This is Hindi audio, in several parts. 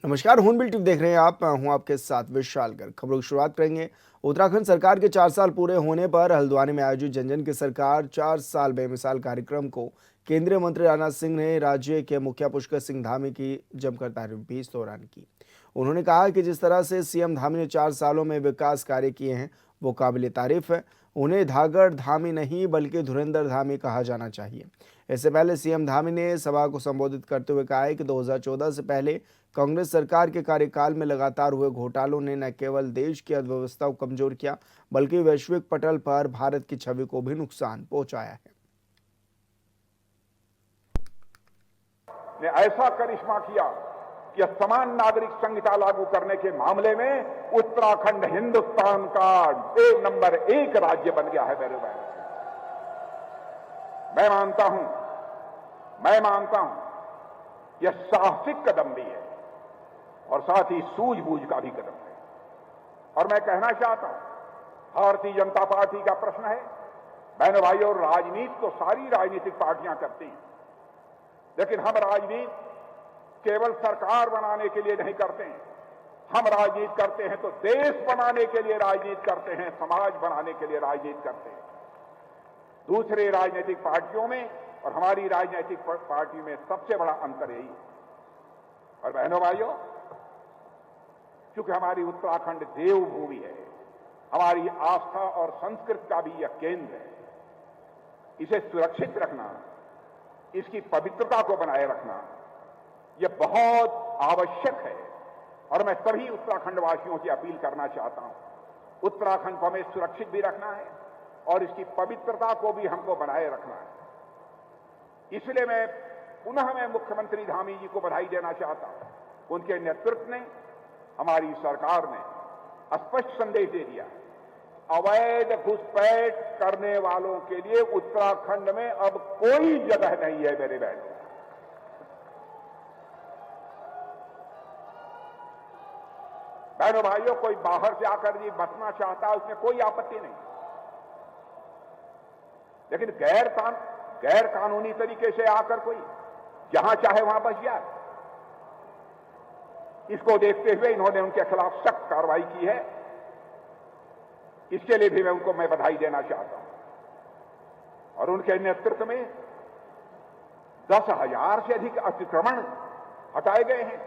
नमस्कार, हॉर्नबिल टीवी देख रहे हैं आप। मैं हूं आपके साथ विशाल गर्ग। खबरों की शुरुआत करेंगे। उत्तराखंड सरकार के 4 साल पूरे होने पर हल्द्वानी में आयोजित जन जन की सरकार 4 साल बेमिसाल कार्यक्रम को केंद्रीय मंत्री राजनाथ सिंह ने राज्य के मुखिया पुष्कर सिंह धामी की जमकर तारीफ भी इस दौरान की। उन्होंने कहा कि जिस तरह से सीएम धामी ने 4 सालों में विकास कार्य किए हैं वो काबिल तारीफ है। उन्हें धागड़ धामी नहीं बल्कि धुरंधर धामी कहा जाना चाहिए। इससे पहले सीएम धामी ने सभा को संबोधित करते हुए कहा है कि 2014 से पहले कांग्रेस सरकार के कार्यकाल में लगातार हुए घोटालों ने न केवल देश की अर्थव्यवस्था को कमजोर किया बल्कि वैश्विक पटल पर भारत की छवि को भी नुकसान पहुंचाया है। ने ऐसा करिश्मा किया कि समान नागरिक संहिता लागू करने के मामले में उत्तराखंड हिंदुस्तान का नंबर 1 राज्य बन गया है। मेरे भाई, मैं मानता हूं यह साहसिक कदम भी है और साथ ही सूझबूझ का भी कदम है। और मैं कहना चाहता हूं, भारतीय जनता पार्टी का प्रश्न है, बहनों भाइयों, राजनीति तो सारी राजनीतिक पार्टियां करती हैं, लेकिन हम राजनीति केवल सरकार बनाने के लिए नहीं करते हैं। हम राजनीति करते हैं तो देश बनाने के लिए राजनीति करते हैं, समाज बनाने के लिए राजनीति करते हैं। दूसरे राजनीतिक पार्टियों में और हमारी राजनीतिक पार्टी में सबसे बड़ा अंतर यही है। और बहनों भाइयों, चूंकि हमारी उत्तराखंड देवभूमि है, हमारी आस्था और संस्कृति का भी यह केंद्र है, इसे सुरक्षित रखना, इसकी पवित्रता को बनाए रखना यह बहुत आवश्यक है। और मैं सभी उत्तराखंड वासियों की अपील करना चाहता हूं, उत्तराखंड को हमें सुरक्षित भी रखना है और इसकी पवित्रता को भी हमको बनाए रखना है। इसलिए मैं मुख्यमंत्री धामी जी को बधाई देना चाहता हूं। उनके नेतृत्व ने, हमारी सरकार ने स्पष्ट संदेश दे दिया, अवैध घुसपैठ करने वालों के लिए उत्तराखंड में अब कोई जगह नहीं है। मेरे बहनों, भाइयों, कोई बाहर से आकर जी बसना चाहता है, उसमें कोई आपत्ति नहीं, लेकिन गैर कानूनी तरीके से आकर कोई जहां चाहे वहां बस जाए, इसको देखते हुए इन्होंने उनके खिलाफ सख्त कार्रवाई की है। इसके लिए भी मैं बधाई देना चाहता हूं। और उनके नेतृत्व में 10,000 से अधिक अतिक्रमण हटाए गए हैं।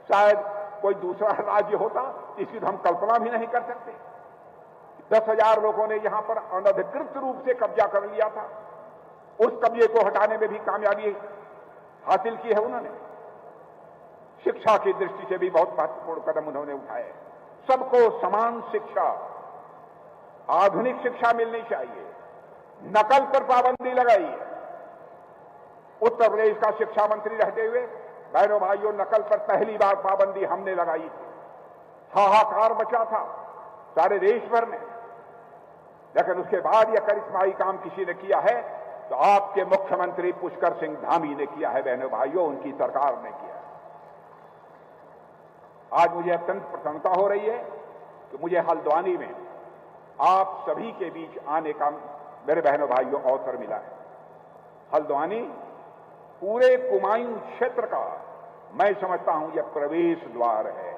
शायद कोई दूसरा राज्य होता इसकी तो हम कल्पना भी नहीं कर सकते। 10,000 लोगों ने यहां पर अनधिकृत रूप से कब्जा कर लिया था, उस कब्जे को हटाने में भी कामयाबी हासिल की है उन्होंने। शिक्षा की दृष्टि से भी बहुत महत्वपूर्ण कदम उन्होंने उठाए। सबको समान शिक्षा, आधुनिक शिक्षा मिलनी चाहिए, नकल पर पाबंदी लगाई है। उत्तर प्रदेश का शिक्षा मंत्री रहते हुए, बहनों भाइयों, नकल पर पहली बार पाबंदी हमने लगाई थी। हाहाकार मचा था सारे देश भर में, लेकिन उसके बाद यह करिश्माई काम किसी ने किया है तो आपके मुख्यमंत्री पुष्कर सिंह धामी ने किया है। बहनों भाइयों, उनकी सरकार ने किया है। आज मुझे अत्यंत प्रसन्नता हो रही है कि मुझे हल्द्वानी में आप सभी के बीच आने का, मेरे बहनों भाइयों, अवसर मिला है। हल्द्वानी पूरे कुमायूं क्षेत्र का मैं समझता हूं यह प्रवेश द्वार है।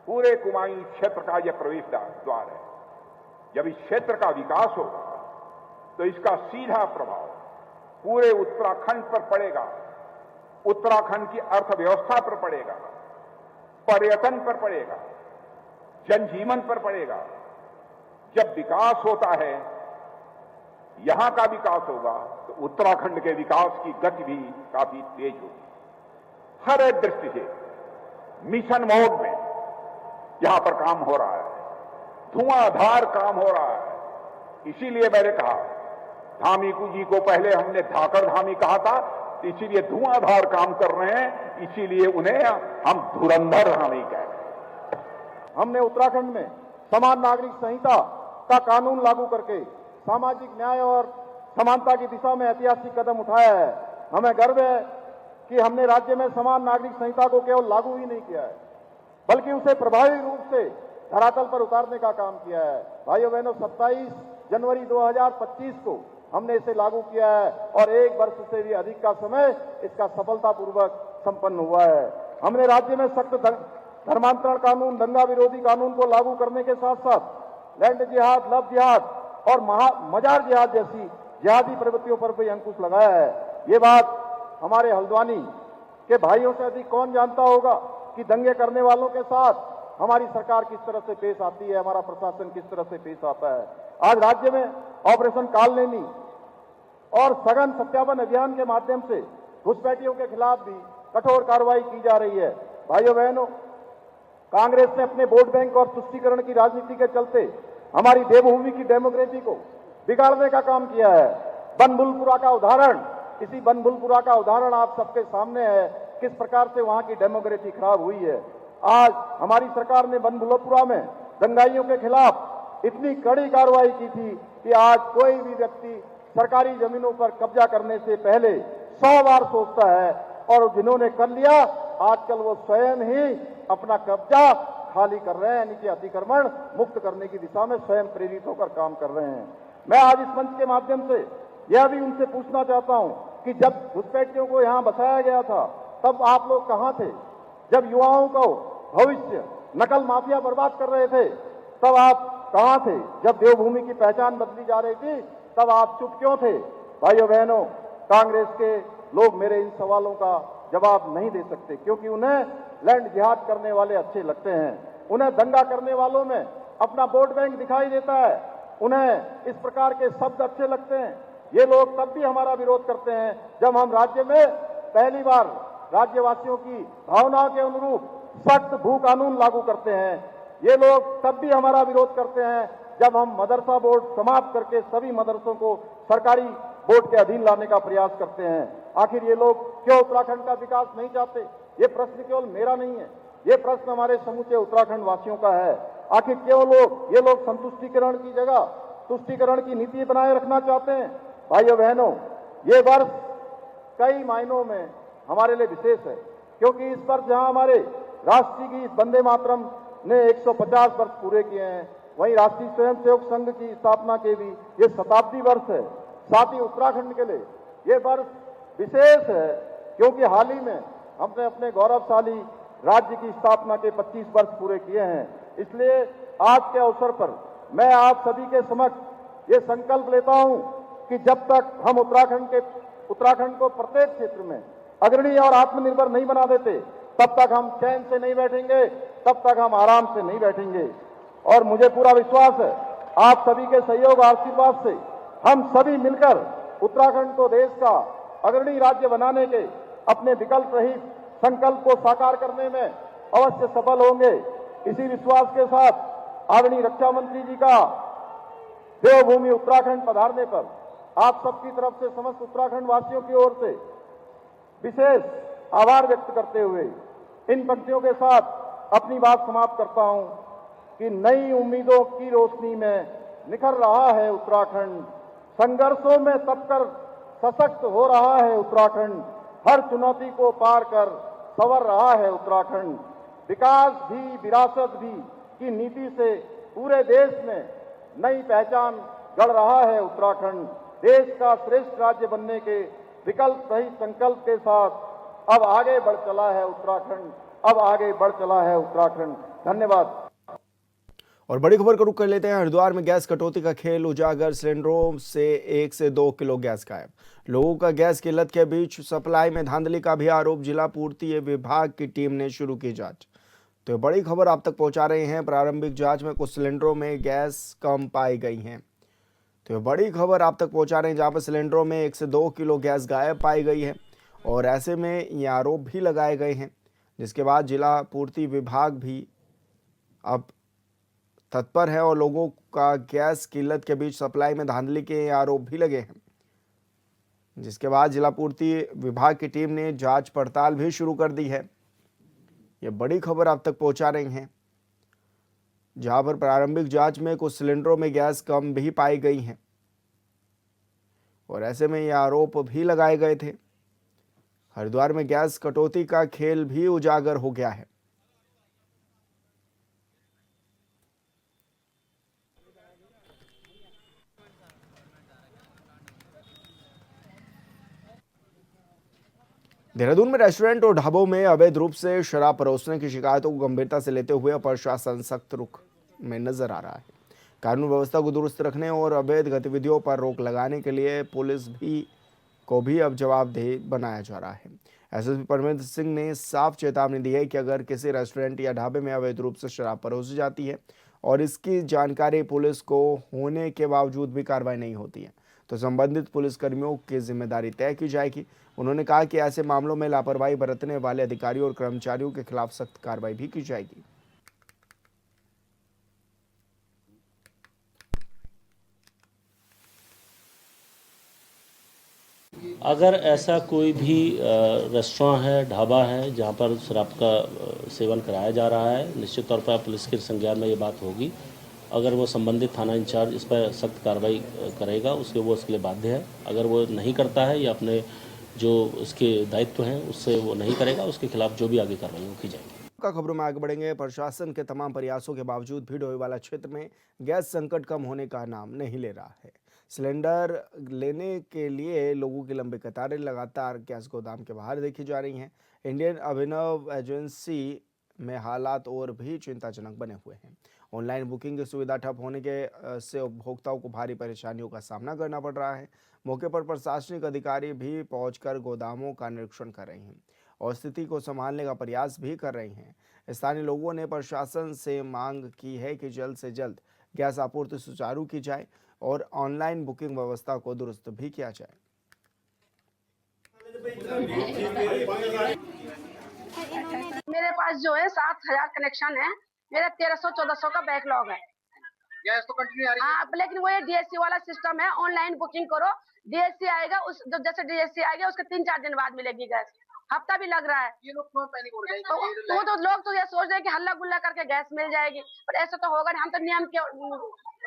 पूरे कुमायूं क्षेत्र का यह प्रवेश द्वार है। जब इस क्षेत्र का विकास होगा तो इसका सीधा प्रभाव पूरे उत्तराखंड पर पड़ेगा, उत्तराखंड की अर्थव्यवस्था पर पड़ेगा, पर्यटन पर पड़ेगा, जनजीवन पर पड़ेगा। जब विकास होता है, यहां का विकास होगा तो उत्तराखंड के विकास की गति भी काफी तेज होगी। हर एक दृष्टि से मिशन मोड में यहां पर काम हो रहा है, धुआंधार काम हो रहा है। इसीलिए मैंने कहा, धामी जी को पहले हमने धाकड़ धामी कहा था, इसीलिए धुआंधार काम कर रहे हैं, इसीलिए उन्हें हम धुरंधर धामी कह रहे हैं। हमने उत्तराखंड में समान नागरिक संहिता का कानून लागू करके सामाजिक न्याय और समानता की दिशा में ऐतिहासिक कदम उठाया है। हमें गर्व है कि हमने राज्य में समान नागरिक संहिता को केवल लागू ही नहीं किया है, बल्कि उसे प्रभावी रूप से धरातल पर उतारने का काम किया है। भाइयों बहनों, 27 जनवरी 2025 को हमने इसे लागू किया है और 1 वर्ष से भी अधिक का समय इसका सफलतापूर्वक संपन्न हुआ है। हमने राज्य में सख्त धर्मांतरण कानून, दंगा विरोधी कानून को लागू करने के साथ साथ लैंड जिहाद, लव जिहाद और मजार जिहाद जैसी जिहादी प्रवृत्तियों पर भी अंकुश लगाया है। ये बात हमारे हल्द्वानी के भाइयों से अधिक कौन जानता होगा कि दंगे करने वालों के साथ हमारी सरकार किस तरह से पेश आती है, हमारा प्रशासन किस तरह से पेश आता है। आज राज्य में ऑपरेशन कालनेमी और सघन सत्यापन अभियान के माध्यम से घुसपैठियों के खिलाफ भी कठोर कार्रवाई की जा रही है। भाइयों बहनों, कांग्रेस ने अपने वोट बैंक और तुष्टीकरण की राजनीति के चलते हमारी देवभूमि की डेमोक्रेसी को बिगाड़ने का काम किया है। बनभूलपुरा का उदाहरण, इसी बनभूलपुरा का उदाहरण आप सबके सामने है, किस प्रकार से वहां की डेमोक्रेसी खराब हुई है। आज हमारी सरकार ने बनभूलपुरा में दंगाइयों के खिलाफ इतनी कड़ी कार्रवाई की थी कि आज कोई भी व्यक्ति सरकारी जमीनों पर कब्जा करने से पहले 100 बार सोचता है, और जिन्होंने कर लिया आजकल वो स्वयं ही अपना कब्जा खाली कर रहे हैं, यानी कि अतिक्रमण मुक्त करने की दिशा में स्वयं प्रेरित होकर काम कर रहे हैं। मैं आज इस मंच के माध्यम से यह भी उनसे पूछना चाहता हूं कि जब घुसपैठियों को यहां बसाया गया था तब आप लोग कहां थे? जब युवाओं को भविष्य नकल माफिया बर्बाद कर रहे थे तब आप कहां थे? जब देवभूमि की पहचान बदली जा रही थी तब आप चुप क्यों थे? भाइयों बहनों, कांग्रेस के लोग मेरे इन सवालों का जवाब नहीं दे सकते, क्योंकि उन्हें लैंड जिहाद करने वाले अच्छे लगते हैं, उन्हें दंगा करने वालों में अपना वोट बैंक दिखाई देता है, उन्हें इस प्रकार के शब्द अच्छे लगते हैं। ये लोग तब भी हमारा विरोध करते हैं जब हम राज्य में पहली बार राज्यवासियों की भावनाओं के अनुरूप सख्त भू कानून लागू करते हैं। ये लोग तब भी हमारा विरोध करते हैं जब हम मदरसा बोर्ड समाप्त करके सभी मदरसों को सरकारी बोर्ड के अधीन लाने का प्रयास करते हैं। आखिर ये लोग क्यों उत्तराखंड का विकास नहीं चाहते? ये प्रश्न केवल मेरा नहीं है, ये प्रश्न हमारे समूचे उत्तराखंड वासियों का है। आखिर क्यों ये लोग संतुष्टिकरण की जगह तुष्टिकरण की नीति बनाए रखना चाहते हैं? भाइयों बहनों, ये वर्ष कई मायनों में हमारे लिए विशेष है, क्योंकि इस वर्ष जहां हमारे राष्ट्रीय गीत वंदे मातरम ने 150 वर्ष पूरे किए हैं, वहीं राष्ट्रीय स्वयंसेवक संघ की स्थापना के भी ये शताब्दी वर्ष है। साथ ही उत्तराखंड के लिए ये वर्ष विशेष है, क्योंकि हाल ही में हमने अपने गौरवशाली राज्य की स्थापना के 25 वर्ष पूरे किए हैं। इसलिए आज के अवसर पर मैं आप सभी के समक्ष ये संकल्प लेता हूं कि जब तक हम उत्तराखंड को प्रत्येक क्षेत्र में अग्रणी और आत्मनिर्भर नहीं बना देते, तब तक हम चैन से नहीं बैठेंगे, तब तक हम आराम से नहीं बैठेंगे। और मुझे पूरा विश्वास है आप सभी के सहयोग और आशीर्वाद से हम सभी मिलकर उत्तराखंड को देश का अग्रणी राज्य बनाने के अपने विकल्प रहित संकल्प को साकार करने में अवश्य सफल होंगे। इसी विश्वास के साथ आदरणीय रक्षा मंत्री जी का देवभूमि उत्तराखंड पधारने पर आप सबकी तरफ से समस्त उत्तराखंड वासियों की ओर से विशेष आभार व्यक्त करते हुए इन पंक्तियों के साथ अपनी बात समाप्त करता हूं कि नई उम्मीदों की रोशनी में निखर रहा है उत्तराखंड, संघर्षों में तपकर सशक्त हो रहा है उत्तराखंड, हर चुनौती को पार कर संवर रहा है उत्तराखंड, विकास भी विरासत भी की नीति से पूरे देश में नई पहचान गढ़ रहा है उत्तराखंड। देश का श्रेष्ठ राज्य बनने के विकल्प रहित संकल्प के साथ अब आगे बढ़ चला है उत्तराखंड, अब आगे बढ़ चला है उत्तराखंड। धन्यवाद। और बड़ी खबर का रुख कर लेते हैं। हरिद्वार में गैस कटौती का खेल उजागर, सिलेंडरों से 1 से 2 किलो गैस गायब। लोगों का गैस की किल्लत के बीच सप्लाई में धांधली का भी आरोप। जिला पूर्ति विभाग की टीम ने शुरू की जांच। तो बड़ी खबर आप तक पहुंचा रहे हैं। प्रारंभिक जांच में कुछ सिलेंडरों में गैस कम पाई गई है। तो बड़ी खबर आप तक पहुंचा रहे हैं, जहां पर सिलेंडरों में 1 से 2 किलो गैस गायब पाई गई है, और ऐसे में ये आरोप भी लगाए गए हैं, जिसके बाद जिला पूर्ति विभाग भी अब तत्पर है और लोगों का गैस किल्लत के बीच सप्लाई में धांधली के आरोप भी लगे हैं, जिसके बाद जिला पूर्ति विभाग की टीम ने जांच पड़ताल भी शुरू कर दी है। ये बड़ी खबर आप तक पहुंचा रहे हैं, जहां पर प्रारंभिक जांच में कुछ सिलेंडरों में गैस कम भी पाई गई है, और ऐसे में ये आरोप भी लगाए गए थे। हरिद्वार में गैस कटौती का खेल भी उजागर हो गया है। देहरादून में रेस्टोरेंट और ढाबों में अवैध रूप से शराब परोसने की शिकायतों को गंभीरता से लेते हुए प्रशासन सख्त रुख में नजर आ रहा है। कानून व्यवस्था को दुरुस्त रखने और अवैध गतिविधियों पर रोक लगाने के लिए पुलिस को भी अब जवाबदेह बनाया जा रहा है। एसएसपी परमेंद्र सिंह ने साफ चेतावनी दी है कि अगर किसी रेस्टोरेंट या ढाबे में अवैध रूप से शराब परोसी जाती है और इसकी जानकारी पुलिस को होने के बावजूद भी कार्रवाई नहीं होती है तो संबंधित पुलिसकर्मियों की जिम्मेदारी तय की जाएगी। उन्होंने कहा कि ऐसे मामलों में लापरवाही बरतने वाले अधिकारियों और कर्मचारियों के खिलाफ सख्त कार्रवाई भी की जाएगी। अगर ऐसा कोई भी रेस्टोरेंट है, ढाबा है जहाँ पर शराब का सेवन कराया जा रहा है, निश्चित तौर पर पुलिस के संज्ञान में ये बात होगी। अगर वो संबंधित थाना इंचार्ज इस पर सख्त कार्रवाई करेगा वो उसके लिए बाध्य है। अगर वो नहीं करता है या अपने जो उसके दायित्व हैं उससे वो नहीं करेगा, उसके खिलाफ जो भी आगे कार्रवाई की जाएगी। खबरों में आगे बढ़ेंगे। प्रशासन के तमाम प्रयासों के बावजूद भी डोईवाला क्षेत्र में गैस संकट कम होने का नाम नहीं ले रहा है। सिलेंडर लेने के लिए लोगों की लंबी कतारें लगातार गैस गोदाम के बाहर देखी जा रही हैं। इंडियन अभिनव एजेंसी में हालात और भी चिंताजनक बने हुए हैं। ऑनलाइन बुकिंग की सुविधा ठप होने के से उपभोक्ताओं को भारी परेशानियों का सामना करना पड़ रहा है। मौके पर प्रशासनिक अधिकारी भी पहुंचकर गोदामों का निरीक्षण कर रहे हैं और स्थिति को संभालने का प्रयास भी कर रहे हैं। स्थानीय लोगों ने प्रशासन से मांग की है कि जल्द से जल्द गैस आपूर्ति सुचारू की जाए और ऑनलाइन बुकिंग व्यवस्था को दुरुस्त भी किया जाए। मेरे पास जो है 7,000 कनेक्शन है, मेरा 1300-1400 का बैकलॉग है। गैस तो कंटिन्यू आ रही है। हाँ, लेकिन वो ये डीएससी वाला सिस्टम है, ऑनलाइन बुकिंग करो, डीएससी आएगा, उस जैसे डीएससी आएगा उसके 3-4 दिन बाद मिलेगी गैस। हफ्ता भी लग रहा है। ये लोग क्यों पैनिक हो रहे हैं? तो लोग तो ये सोच रहे हैं कि हल्ला गुल्ला करके गैस मिल जाएगी, पर ऐसा तो होगा नहीं। हम तो नियम के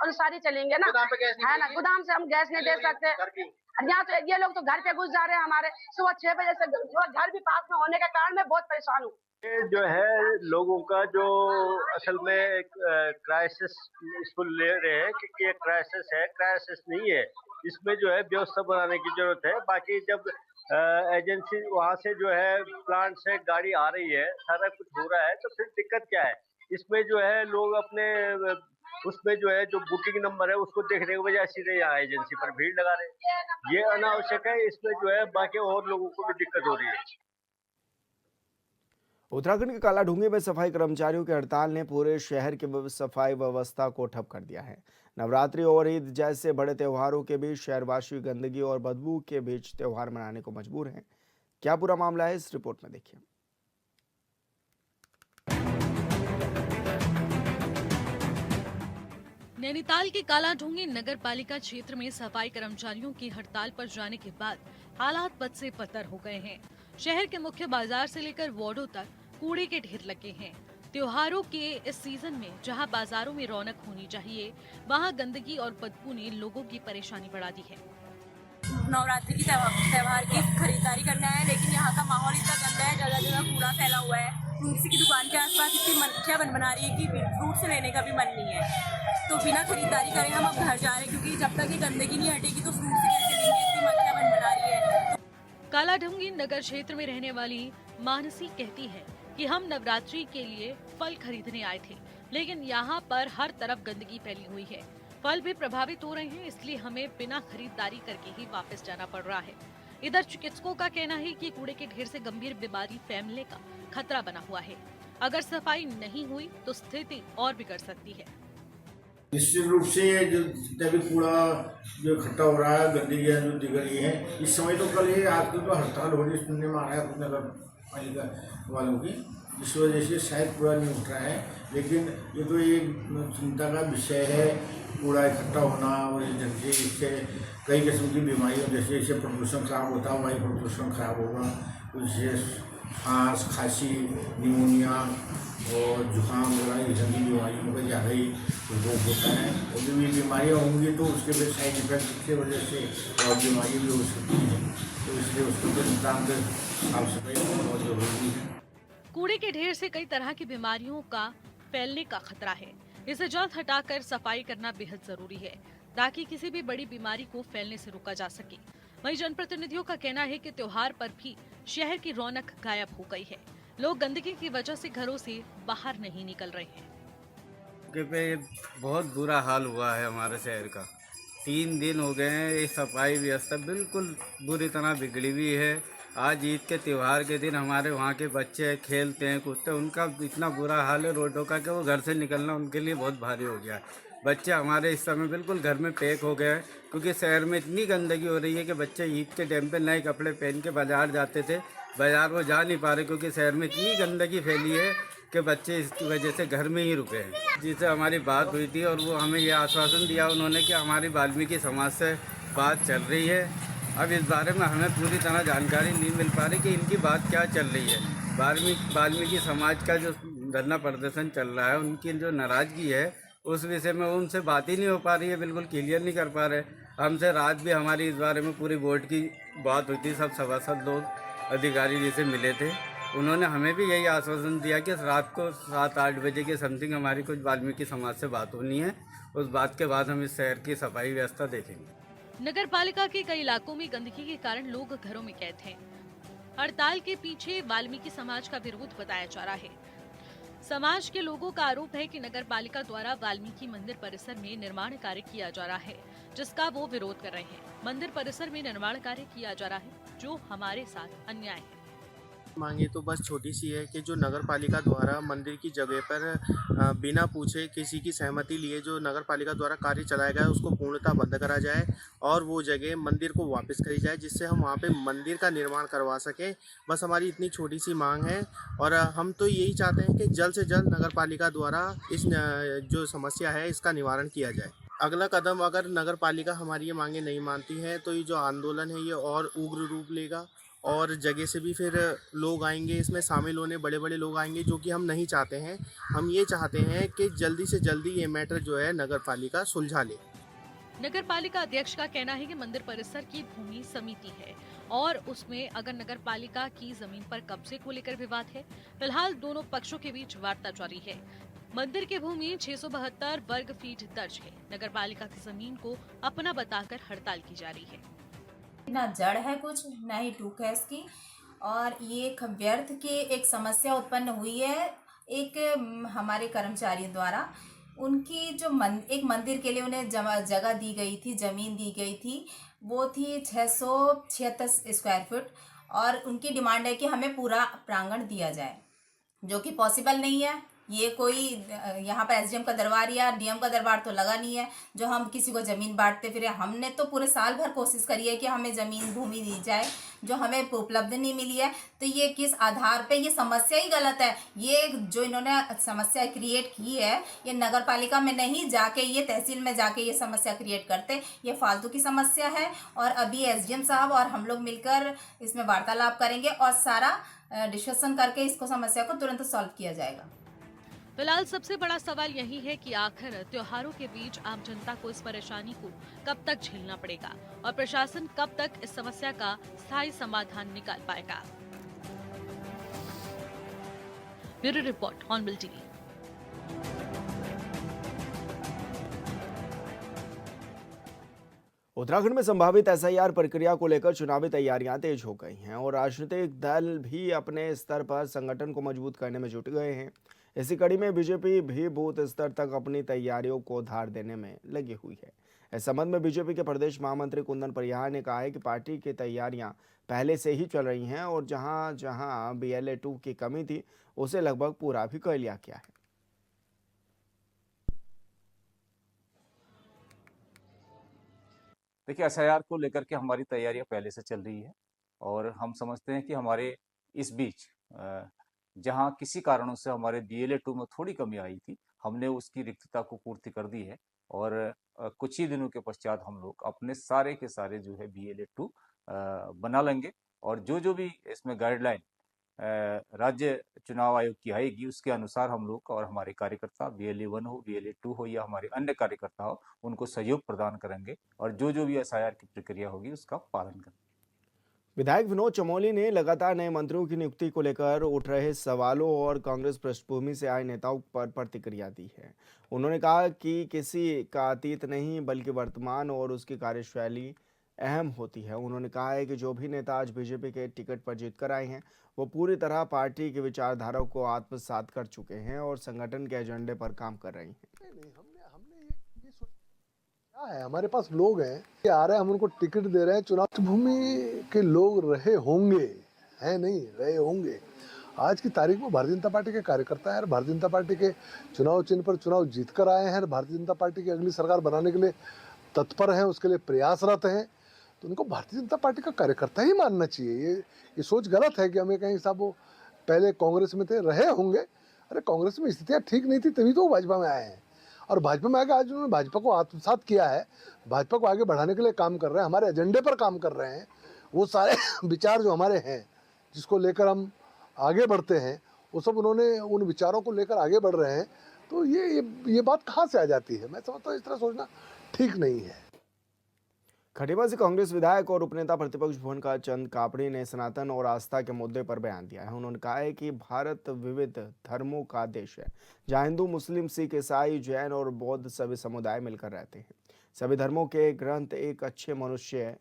अनुसार ही चलेंगे ना, है ना। गोदाम से हम गैस नहीं दे सकते। यहाँ तो ये लोग तो घर पे घुस जा रहे हैं हमारे। सुबह 6 बजे से घर भी पास में होने के कारण मैं बहुत परेशान हूँ। ये जो है लोगों का जो असल में एक क्राइसिस इसको ले रहे हैं कि ये क्राइसिस है, क्राइसिस नहीं है। इसमें जो है व्यवस्था बनाने की जरूरत है। बाकी जब एजेंसी वहाँ से जो है प्लांट से गाड़ी आ रही है, सारा कुछ हो रहा है, तो फिर दिक्कत क्या है? इसमें जो है लोग अपने उसमें जो है जो बुकिंग नंबर है उसको देखने की वजह सीधे यहाँ एजेंसी पर भीड़ लगा रहे हैं। ये अनावश्यक है। इसमें जो है बाकी और लोगों को भी दिक्कत हो रही है। उत्तराखंड के कालाढूंगी में सफाई कर्मचारियों की हड़ताल ने पूरे शहर की सफाई व्यवस्था को ठप कर दिया है। नवरात्रि और ईद जैसे बड़े त्योहारों के बीच शहरवासी गंदगी और बदबू के बीच त्योहार मनाने को मजबूर हैं। क्या पूरा मामला है, इस रिपोर्ट में देखिए। नैनीताल के कालाढूंगी नगर पालिका क्षेत्र में सफाई कर्मचारियों की हड़ताल पर जाने के बाद हालात बद से बदतर हो गए हैं। शहर के मुख्य बाजार से लेकर वार्डों तक कूड़े के ढेर लगे हैं। त्योहारों के इस सीजन में जहां बाजारों में रौनक होनी चाहिए, वहां गंदगी और बदबू ने लोगों की परेशानी बढ़ा दी है। नवरात्रि की त्योहार की खरीदारी करना है, लेकिन यहाँ का माहौल इतना गंदा है, जगह जगह कूड़ा फैला हुआ है। फ्रूट्स की दुकान के आसपास इतनी मक्खियाँ बना रही है कि फ्रूट्स लेने का भी मन नहीं है। तो बिना खरीदारी करे हम अब घर जा रहे हैं, क्योंकि जब तक ये गंदगी नहीं हटेगी तो फ्रूट्स कैसे लेंगे? इतनी मक्खियाँ बना रही है। कालाढूंगी नगर क्षेत्र में रहने वाली मानसी कहती है कि हम नवरात्रि के लिए फल खरीदने आए थे, लेकिन यहाँ पर हर तरफ गंदगी फैली हुई है। फल भी प्रभावित हो रहे हैं, इसलिए हमें बिना खरीदारी करके ही वापस जाना पड़ रहा है। इधर चिकित्सकों का कहना है कि कूड़े के ढेर से गंभीर बीमारी फैलने का खतरा बना हुआ है। अगर सफाई नहीं हुई तो स्थिति और बिगड़ सकती है। निश्चित रूप से जो जितना भी कूड़ा जो इकट्ठा हो रहा है, गंदगियाँ जो दिख रही है, इस समय तो कल ही आजकल तो हड़ताल हो रही सुनने में आ रहा है अपने नगर पालिका वालों की, जिस वजह से शायद कूड़ा नहीं उठ रहा है। लेकिन ये तो एक चिंता का विषय है, कूड़ा इकट्ठा होना और जैसे इससे कई किस्म की बीमारियों जैसे इससे प्रदूषण खराब होता है, वायु प्रदूषण खराब होगा, उससे सांस, खांसी, निमोनिया और जुकाम वगैरह ये सभी बीमारियों का ज़्यादा ही उपयोग होता है। और जो भी बीमारियाँ होंगी तो उसके फिर साइड इफेक्ट की वजह से और बीमारी भी हो सकती है, तो इसलिए उसको तो निदान कर साफ सफाई बहुत जरूरी है। कूड़े के ढेर से कई तरह की बीमारियों का फैलने का खतरा है। इसे जल्द हटाकर सफाई करना बेहद जरूरी है, ताकि किसी भी बड़ी बीमारी को फैलने से रोका जा सके। वहीं जनप्रतिनिधियों का कहना है कि त्योहार पर भी शहर की रौनक गायब हो गई है। लोग गंदगी की वजह से घरों से बाहर नहीं निकल रहे हैं। पे बहुत बुरा हाल हुआ है हमारे शहर का। 3 दिन हो गए हैं, ये सफाई व्यवस्था बिल्कुल बुरी तरह बिगड़ी हुई है। आज ईद के त्यौहार के दिन हमारे वहाँ के बच्चे खेलते हैं कूदते हैं, उनका इतना बुरा हाल है रोडों का कि वो घर से निकलना उनके लिए बहुत भारी हो गया है। बच्चे हमारे इस समय बिल्कुल घर में पैक हो गए हैं, क्योंकि शहर में इतनी गंदगी हो रही है कि बच्चे ईद के टाइम पे नए कपड़े पहन के बाज़ार जाते थे, बाज़ार वो जा नहीं पा रहे क्योंकि शहर में इतनी गंदगी फैली है कि बच्चे इसकी वजह से घर में ही रुके हैं। जिससे हमारी बात हुई थी और वो हमें ये आश्वासन दिया उन्होंने कि हमारी वाल्मीकि समाज से बात चल रही है। अब इस बारे में हमें पूरी तरह जानकारी नहीं मिल पा रही कि इनकी बात क्या चल रही है। वाल्मीकि समाज का जो धरना प्रदर्शन चल रहा है, उनकी जो नाराज़गी है उस विषय में उनसे बात ही नहीं हो पा रही है, बिल्कुल क्लियर नहीं कर पा रहे। हमसे रात भी हमारी इस बारे में पूरी बोर्ड की बात हुई थी, सब सभासद लोग अधिकारी जी से मिले थे। उन्होंने हमें भी यही आश्वासन दिया कि रात को 7-8 बजे के समथिंग हमारी कुछ वाल्मीकि समाज से बात होनी है, उस बात के बाद हम इस शहर की सफाई व्यवस्था देखेंगे। नगर पालिका के कई इलाकों में गंदगी के कारण लोग घरों में कैद हैं। हड़ताल के पीछे वाल्मीकि समाज का विरोध बताया जा रहा है। समाज के लोगों का आरोप है कि नगर पालिका द्वारा वाल्मीकि मंदिर परिसर में निर्माण कार्य किया जा रहा है, जिसका वो विरोध कर रहे हैं। मंदिर परिसर में निर्माण कार्य किया जा रहा है जो हमारे साथ अन्याय है। मांगे तो बस छोटी सी है कि जो नगर पालिका द्वारा मंदिर की जगह पर बिना पूछे किसी की सहमति लिए जो नगर पालिका द्वारा कार्य चलाया गया है उसको पूर्णतः बंद करा जाए और वो जगह मंदिर को वापस करी जाए, जिससे हम वहाँ पे मंदिर का निर्माण करवा सकें। बस हमारी इतनी छोटी सी मांग है और हम तो यही चाहते हैं कि जल्द से जल्द नगर पालिका द्वारा इस जो समस्या है इसका निवारण किया जाए। अगला कदम अगर नगर पालिका हमारी ये मांगे नहीं मानती है तो ये जो आंदोलन है ये और उग्र रूप लेगा और जगह से भी फिर लोग आएंगे इसमें शामिल होने, बड़े बड़े लोग आएंगे, जो कि हम नहीं चाहते हैं। हम ये चाहते हैं कि जल्दी से जल्दी ये मैटर जो है नगर पालिका सुलझा ले। नगर पालिका अध्यक्ष का कहना है कि मंदिर परिसर की भूमि समिति है और उसमें अगर नगर पालिका की जमीन पर कब्जे को लेकर विवाद है। फिलहाल दोनों पक्षों के बीच वार्ता जारी है। मंदिर की भूमि 672 वर्ग फीट दर्ज है। नगर पालिका की जमीन को अपना बताकर हड़ताल की जा रही है। ना जड़ है कुछ, ना ही टूक है इसकी, और ये एक व्यर्थ की एक समस्या उत्पन्न हुई है। एक हमारे कर्मचारियों द्वारा उनकी जो एक मंदिर के लिए उन्हें जगह दी गई थी, ज़मीन दी गई थी, वो थी 676 स्क्वायर फुट और उनकी डिमांड है कि हमें पूरा प्रांगण दिया जाए, जो कि पॉसिबल नहीं है। ये कोई यहाँ पर एसडीएम का दरबार या डीएम का दरबार तो लगा नहीं है जो हम किसी को ज़मीन बांटते फिरे। हमने तो पूरे साल भर कोशिश करी है कि हमें ज़मीन भूमि दी जाए जो हमें उपलब्ध नहीं मिली है। तो ये किस आधार पे, ये समस्या ही गलत है। ये जो इन्होंने समस्या क्रिएट की है ये नगर पालिका में नहीं जाके ये तहसील में जाके ये समस्या क्रिएट करते, ये फालतू की समस्या है। और अभी एसडीएम साहब और हम लोग मिलकर इसमें वार्तालाप करेंगे और सारा डिस्कशन करके इसको समस्या को तुरंत सॉल्व किया जाएगा। फिलहाल सबसे बड़ा सवाल यही है कि आखिर त्योहारों के बीच आम जनता को इस परेशानी को कब तक झेलना पड़ेगा और प्रशासन कब तक इस समस्या का स्थायी समाधान निकाल पाएगा। ब्यूरो रिपोर्ट ऑनबिल टीवी। उत्तराखंड में संभावित एसआईआर प्रक्रिया को लेकर चुनावी तैयारियां तेज हो गई हैं और राजनीतिक दल भी अपने स्तर पर संगठन को मजबूत करने में जुट गए हैं। इसी कड़ी में बीजेपी भी बूथ स्तर तक अपनी तैयारियों को धार देने में लगी हुई है। इस संबंध में बीजेपी के प्रदेश महामंत्री कुंदन परिहार ने कहा है कि पार्टी की तैयारियां पहले से ही चल रही हैं और जहां जहां BLA 2 की कमी थी उसे लगभग पूरा भी कर लिया गया है। देखिए, एसआईआर को लेकर के हमारी तैयारियां पहले से चल रही है और हम समझते हैं कि हमारे इस बीच जहां किसी कारणों से हमारे BLA 2 में थोड़ी कमी आई थी, हमने उसकी रिक्तता को पूर्ति कर दी है और कुछ ही दिनों के पश्चात हम लोग अपने सारे के सारे जो है BLA 2 बना लेंगे और जो भी इसमें गाइडलाइन राज्य चुनाव आयोग की आएगी उसके अनुसार हम लोग और हमारे कार्यकर्ता BLA 1 हो, BLA 2 हो या हमारे अन्य कार्यकर्ता हो, उनको सहयोग प्रदान करेंगे और जो भी एसआईआर की प्रक्रिया होगी उसका पालन करेंगे। विधायक विनोद चमोली ने लगातार नए मंत्रियों की नियुक्ति को लेकर उठ रहे सवालों और कांग्रेस पृष्ठभूमि से आए नेताओं पर प्रतिक्रिया दी है। उन्होंने कहा कि किसी का अतीत नहीं बल्कि वर्तमान और उसकी कार्यशैली अहम होती है। उन्होंने कहा है कि जो भी नेता आज बीजेपी के टिकट पर जीत कर आए हैं वो पूरी तरह पार्टी की विचारधारा को आत्मसात कर चुके हैं और संगठन के एजेंडे पर काम कर रहे हैं। नहीं, हमने ये सोचा है, हमारे पास लोग हैं कि आ रहे हैं, हम उनको टिकट दे रहे हैं। चुनाव भूमि के लोग रहे होंगे, हैं नहीं रहे होंगे। आज की तारीख में भारतीय जनता पार्टी के कार्यकर्ता हैं, भारतीय जनता पार्टी के चुनाव चिन्ह पर चुनाव जीत कर आए हैं, भारतीय जनता पार्टी की अगली सरकार बनाने के लिए तत्पर हैं, उसके लिए प्रयासरत हैं। तो उनको भारतीय जनता पार्टी का कार्यकर्ता ही मानना चाहिए। ये सोच गलत है कि हमें कहीं साहब वो पहले कांग्रेस में थे, रहे होंगे। अरे कांग्रेस में स्थितियाँ ठीक नहीं थी तभी तो वो भाजपा में आए हैं, और भाजपा में आके आज उन्होंने भाजपा को आत्मसात किया है, भाजपा को आगे बढ़ाने के लिए काम कर रहे हैं, हमारे एजेंडे पर काम कर रहे हैं। वो सारे विचार जो हमारे हैं, जिसको लेकर हम आगे बढ़ते हैं, वो सब उन्होंने उन विचारों को लेकर आगे बढ़ रहे हैं। तो ये बात कहाँ से आ जाती है? मैं समझता हूँ इस तरह सोचना ठीक नहीं है। खटीमा से कांग्रेस विधायक और उपनेता प्रतिपक्ष भुवन चंद कापड़ी ने सनातन और आस्था के मुद्दे पर बयान दिया है। उन्होंने कहा है कि भारत विविध धर्मों का देश है, जहां हिंदू, मुस्लिम, सिख, ईसाई, जैन और बौद्ध सभी समुदाय मिलकर रहते हैं। सभी धर्मों के ग्रंथ एक अच्छे मनुष्य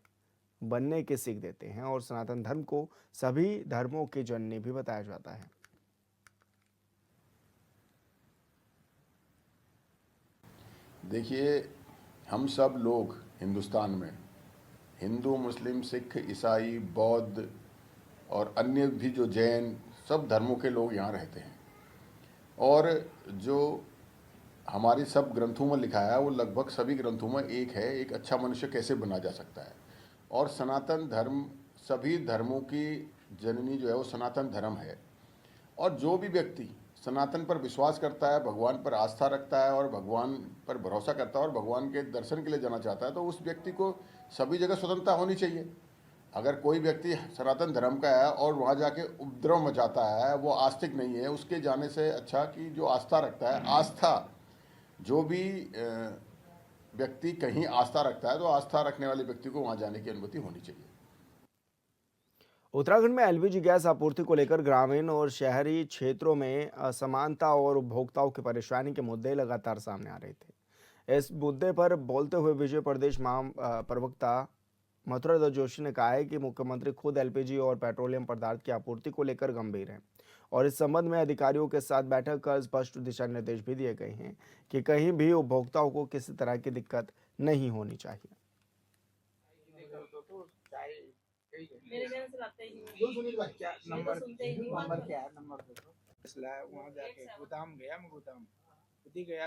बनने की सीख देते हैं और सनातन धर्म को सभी धर्मों की जननी भी बताया जाता है। देखिए, हम सब लोग हिंदुस्तान में हिंदू, मुस्लिम, सिख, ईसाई, बौद्ध और अन्य भी जो जैन, सब धर्मों के लोग यहाँ रहते हैं। और जो हमारे सब ग्रंथों में लिखा है वो लगभग सभी ग्रंथों में एक है, एक अच्छा मनुष्य कैसे बना जा सकता है। और सनातन धर्म सभी धर्मों की जननी जो है वो सनातन धर्म है। और जो भी व्यक्ति सनातन पर विश्वास करता है, भगवान पर आस्था रखता है और भगवान पर भरोसा करता है और भगवान के दर्शन के लिए जाना चाहता है, तो उस व्यक्ति को सभी जगह स्वतंत्रता होनी चाहिए। अगर कोई व्यक्ति सनातन धर्म का है और वहाँ जाके उपद्रव मचाता है, वो आस्तिक नहीं है, उसके जाने से अच्छा कि जो आस्था रखता है, आस्था जो भी व्यक्ति कहीं आस्था रखता है तो आस्था रखने वाले व्यक्ति को वहाँ जाने की अनुमति होनी चाहिए। उत्तराखंड में एलपीजी गैस आपूर्ति को लेकर ग्रामीण और शहरी क्षेत्रों में असमानता और उपभोक्ताओं की परेशानी के मुद्दे लगातार सामने आ रहे थे। इस मुद्दे पर बोलते हुए विजय प्रदेश प्रवक्ता मथुरा जोशी ने कहा है कि मुख्यमंत्री खुद एलपीजी और पेट्रोलियम पदार्थ की आपूर्ति को लेकर गंभीर हैं और इस संबंध में अधिकारियों के साथ बैठक कर स्पष्ट दिशा निर्देश भी दिए गए हैं कि कहीं भी उपभोक्ताओं को किसी तरह की दिक्कत नहीं होनी चाहिए। नंबर क्या है? नंबर वहाँ जाके गोदाम गया, मैं गोदाम गया